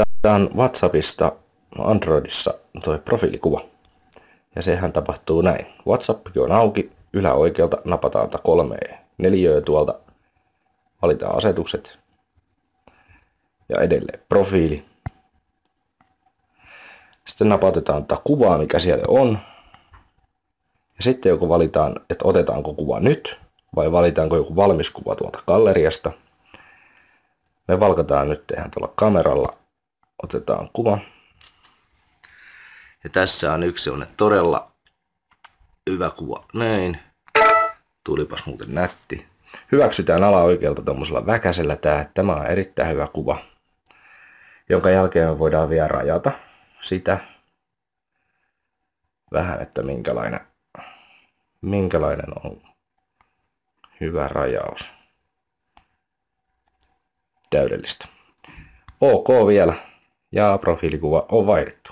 Otetaan WhatsAppista Androidissa tuo profiilikuva. Ja sehän tapahtuu näin. WhatsApp on auki. Yläoikealta napataan 3 neliöä tuolta. Valitaan asetukset. Ja edelleen profiili. Sitten napautetaan tätä kuvaa, mikä siellä on. Ja sitten joko valitaan, että otetaanko kuva nyt, vai valitaanko joku valmis kuva tuolta galleriasta. Me valkataan nyt tehdään tuolla kameralla. Otetaan kuva. Ja tässä on yksi todella hyvä kuva. Näin. Tulipas muuten nätti. Hyväksytään alaoikealta tuommoisella väkäsellä tää. Tämä on erittäin hyvä kuva. Jonka jälkeen me voidaan vielä rajata sitä. Vähän, että minkälainen on hyvä rajaus. Täydellistä. OK vielä. Ja profiilikuva on vaihdettu.